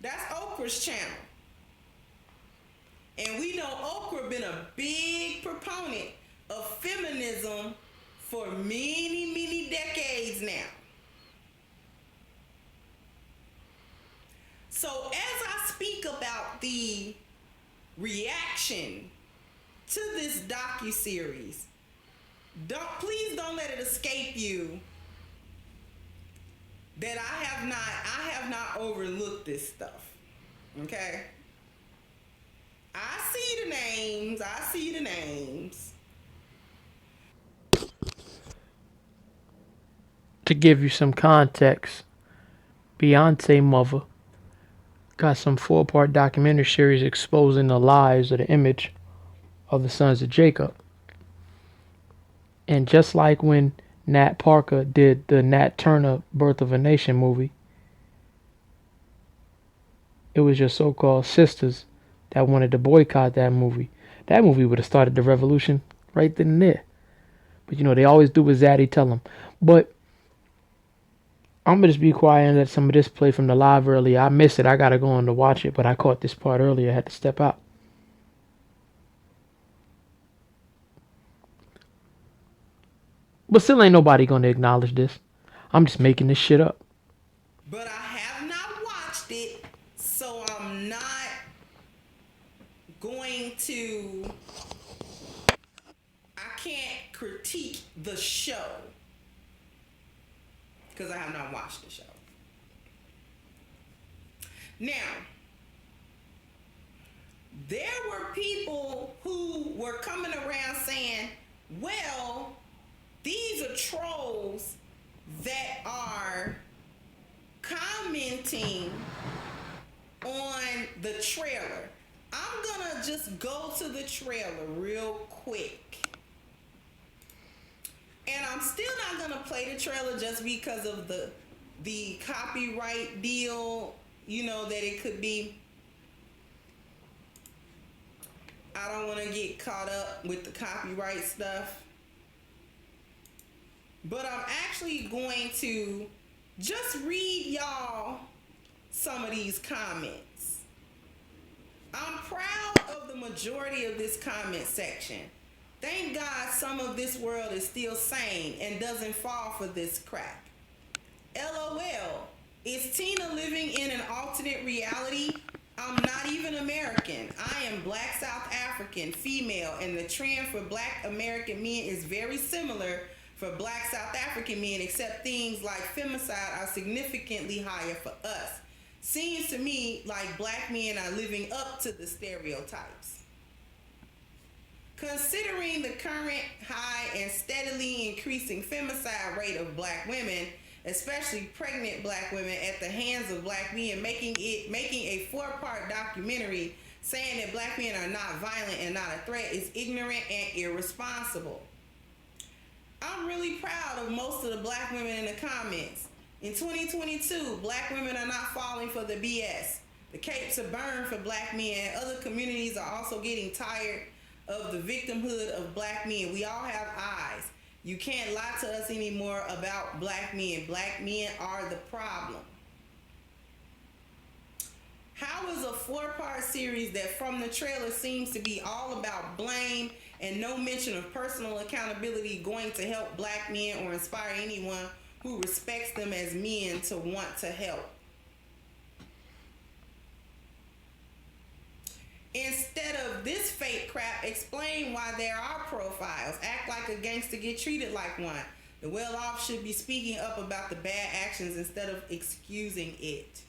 That's Oprah's channel. And we know Oprah been a big proponent of feminism for many, many decades now. So as I speak about the reaction to this docu-series, please don't let it escape you that I have not overlooked this stuff. Okay? I see the names. To give you some context, Beyonce mother got some 4-part documentary series exposing the lies of the image of the sons of Jacob. And just like when Nat Parker did the Nat Turner Birth of a Nation movie, it was your so-called sisters that wanted to boycott that movie. That movie would have started the revolution right then and there. But they always do what Zaddy tell them. But I'm gonna just be quiet and let some of this play from the live earlier. I missed it. I gotta go on to watch it, but I caught this part earlier. I had to step out. But still ain't nobody gonna acknowledge this. I'm just making this shit up. But I have not watched it, so I'm not going to. I can't critique the show because I have not watched the show. Now, there were people who were coming around saying, well, these are trolls that are commenting on the trailer. I'm gonna just go to the trailer real quick. And I'm still not gonna play the trailer just because of the copyright deal, that it could be. I don't want to get caught up with the copyright stuff. But I'm actually going to just read y'all some of these comments. I'm proud of the majority of this comment section. Thank God some of this world is still sane and doesn't fall for this crap. LOL. Is Tina living in an alternate reality? I'm not even American. I am Black South African, female, and the trend for Black American men is very similar for Black South African men, except things like femicide are significantly higher for us. Seems to me like Black men are living up to the stereotypes. Considering the current high and steadily increasing femicide rate of Black women, especially pregnant Black women, at the hands of Black men, making a 4-part documentary saying that Black men are not violent and not a threat is ignorant and irresponsible. I'm really proud of most of the Black women in the comments. In 2022, Black women are not falling for the BS. The capes are burned for Black men. Other communities are also getting tired of the victimhood of Black men. We all have eyes. You can't lie to us anymore about Black men. Black men are the problem. How is a 4-part series that from the trailer seems to be all about blame and no mention of personal accountability going to help Black men or inspire anyone who respects them as men to want to help? Instead of this fake crap, explain why there are profiles. Act like a gangster, get treated like one. The well-off should be speaking up about the bad actions instead of excusing it.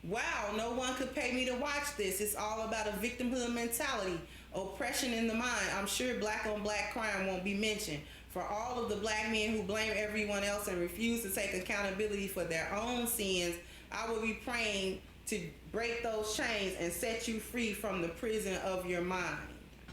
Wow, no one could pay me to watch this. It's all about a victimhood mentality, oppression in the mind. I'm sure Black on Black crime won't be mentioned. For all of the Black men who blame everyone else and refuse to take accountability for their own sins, I will be praying to break those chains and set you free from the prison of your mind.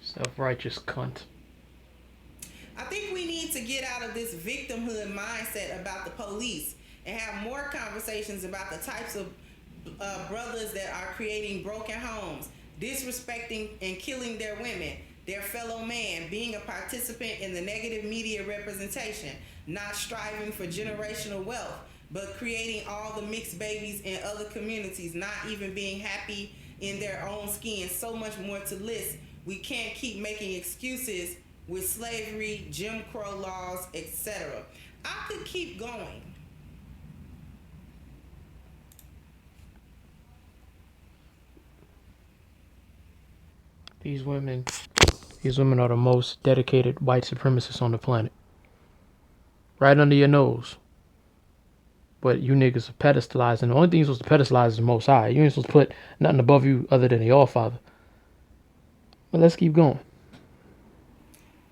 Self-righteous cunt. I think we need to get out of this victimhood mindset about the police and have more conversations about the types of brothers that are creating broken homes, disrespecting and killing their women, their fellow man, being a participant in the negative media representation, not striving for generational wealth, but creating all the mixed babies in other communities, not even being happy in their own skin. So much more to list. We can't keep making excuses with slavery, Jim Crow laws, etc. I could keep going. These women are the most dedicated white supremacists on the planet. Right under your nose. But you niggas are pedestalizing. The only thing you're supposed to pedestalize is the Most High. You ain't supposed to put nothing above you other than the All-Father. But let's keep going.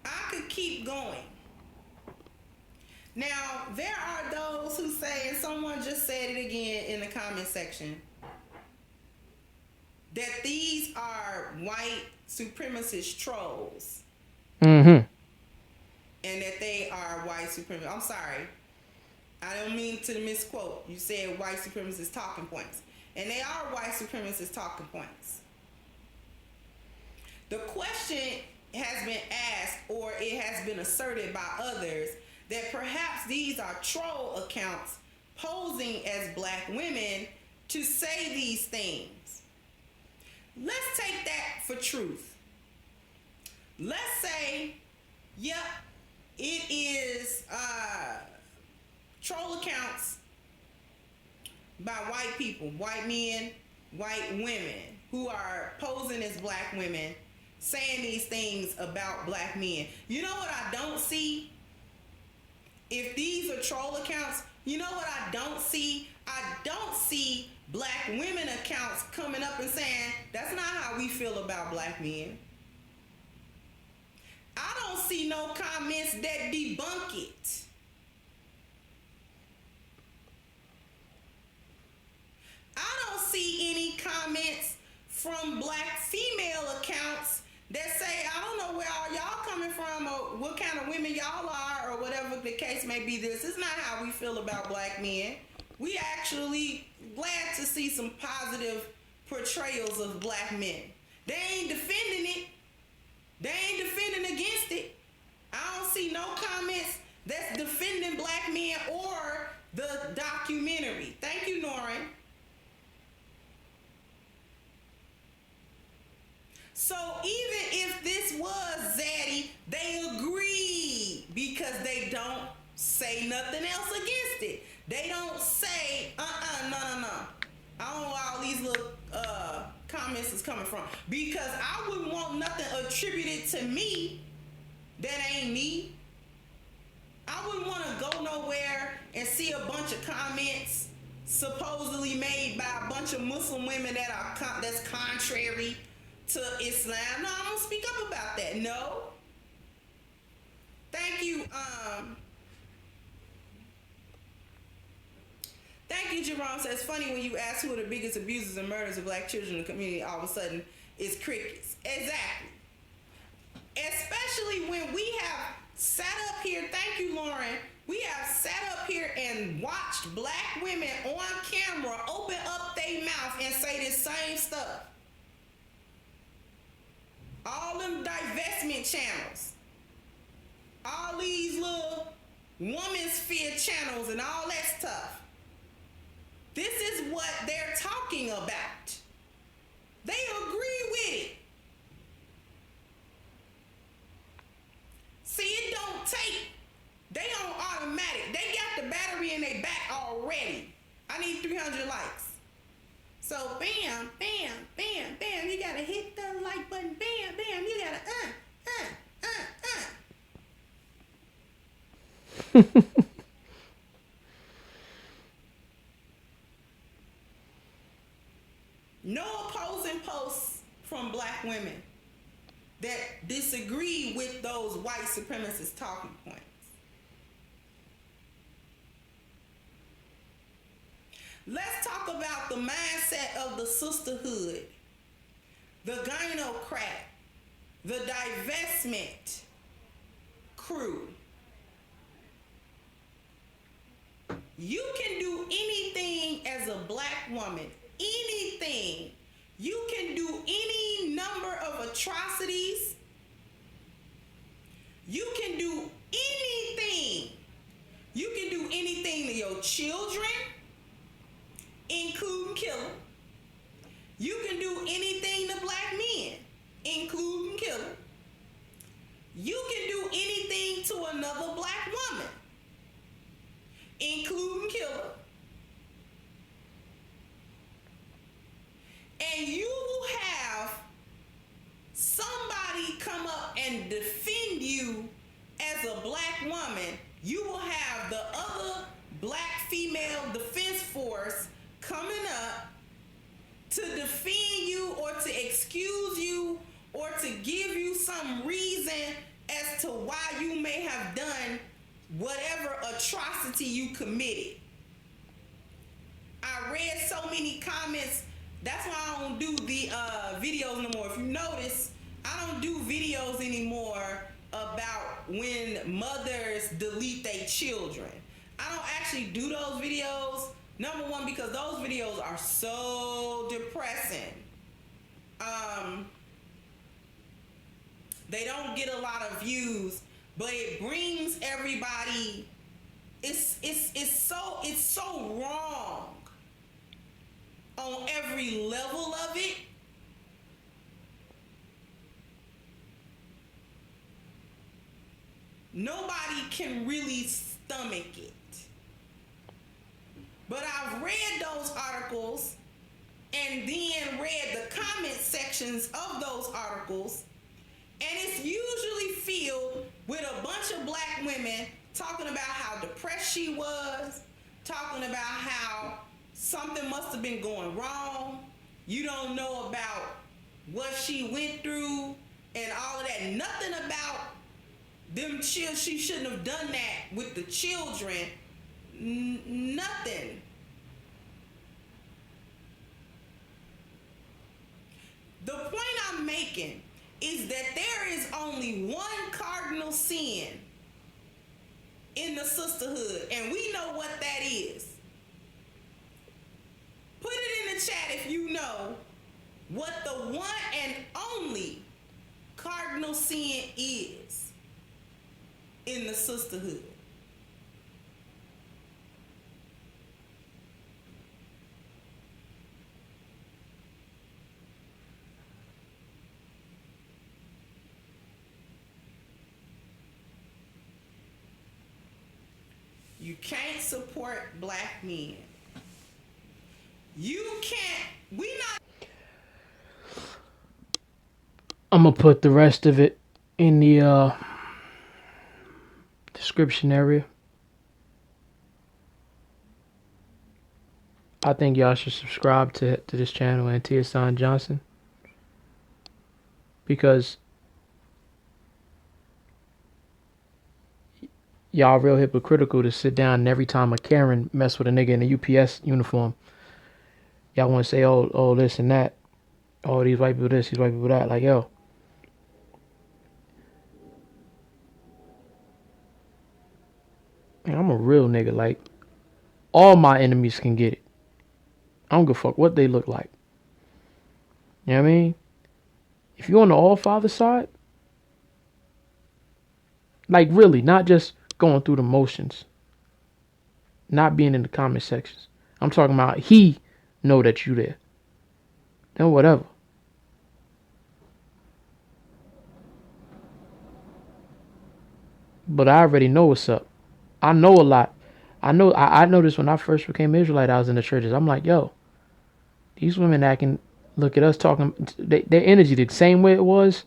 I could keep going. Now, there are those who say, and someone just said it again in the comment section, that these are white supremacist trolls. Mm-hmm. And that they are white supremacists. I'm sorry. I don't mean to misquote. You said white supremacist talking points. And they are white supremacist talking points. The question has been asked, or it has been asserted by others, that perhaps these are troll accounts posing as black women to say these things. Let's take that for truth. Let's say, yep, it is troll accounts by white people, white men, white women, who are posing as black women, saying these things about black men. You know what I don't see? If these are troll accounts, you know what I don't see? I don't see black women accounts coming up and saying, that's not how we feel about black men. I don't see no comments that debunk it. I don't see any comments from black female accounts that say, I don't know where all y'all coming from or what kind of women y'all are or whatever the case may be. This is not how we feel about black men. We actually glad to see some positive portrayals of black men. They ain't defending it. They ain't defending against it. I don't see no comments that's defending black men or the documentary. Thank you, Norrin. So even if this was Zaddy, they agree because they don't say nothing else against it. They don't say, no. I don't know where all these little comments is coming from. Because I wouldn't want nothing attributed to me that ain't me. I wouldn't want to go nowhere and see a bunch of comments supposedly made by a bunch of Muslim women that are that's contrary to Islam. No, I don't speak up about that. No. Thank you. Thank you, Jerome. Says, funny when you ask who are the biggest abusers and murders of black children in the community, all of a sudden it's crickets. Exactly. Especially when we have sat up here, thank you, Lauren, we have sat up here and watched black women on camera open up their mouth and say this same stuff. All them divestment channels. All these little woman's fear channels and all that stuff. This is what they're talking about. They agree with it. See, it don't take. They on automatic. They got the battery in their back already. I need 300 likes. So bam, bam, bam, bam. You gotta hit the like button. Bam, bam. You gotta No opposing posts from black women that disagree with those white supremacist talking points. Let's talk about the mindset of the sisterhood, the gynocrat, the divestment crew. You can do anything as a black woman. Anything. You can do any number of atrocities. You can do anything. You can do anything to your children, including killing. You can do anything to black men, including killing. You can do anything to another black woman, including killing. And you will have somebody come up and defend you as a black woman. You will have the other black female defense force coming up to defend you or to excuse you or to give you some reason as to why you may have done whatever atrocity you committed. I read so many comments. That's why I don't do the videos no more. If you notice, I don't do videos anymore about when mothers delete their children. I don't actually do those videos. Number one, because those videos are so depressing. They don't get a lot of views, but it brings everybody. It's so wrong on every level of it. Nobody can really stomach it. But I've read those articles and then read the comment sections of those articles, and it's usually filled with a bunch of black women talking about how depressed she was, talking about how something must have been going wrong. You don't know about what she went through and all of that. Nothing about them children. She shouldn't have done that with the children. Nothing. The point I'm making is that there is only one cardinal sin in the sisterhood, and we know what that is. Put it in the chat if you know what the one and only cardinal sin is in the sisterhood. You can't support black men. You can't. We not. I'm gonna put the rest of it in the description area. I think y'all should subscribe to this channel, Antia San Johnson, because y'all real hypocritical to sit down and every time a Karen mess with a nigga in a UPS uniform, y'all want to say, oh, this and that. Oh, these white people this, these white people that. Like, yo. Man, I'm a real nigga. Like, all my enemies can get it. I don't give a fuck what they look like. You know what I mean? If you're on the All-Father side, like really, not just going through the motions, not being in the comment sections. I'm talking about he know that you there. Then whatever. But I already know what's up. I know a lot. I noticed when I first became Israelite, I was in the churches. I'm like, yo, these women that can look at us talking, their energy the same way it was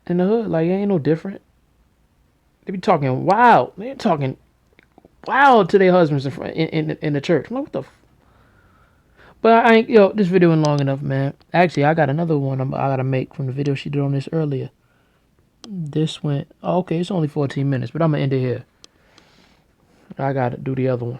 in the hood. Like, it ain't no different. They be talking wild. They're talking wild to their husbands in the church. I'm like, what the But I ain't, this video ain't long enough, man. Actually, I got another one I gotta make from the video she did on this earlier. This went, okay, it's only 14 minutes, but I'm gonna end it here. I gotta do the other one.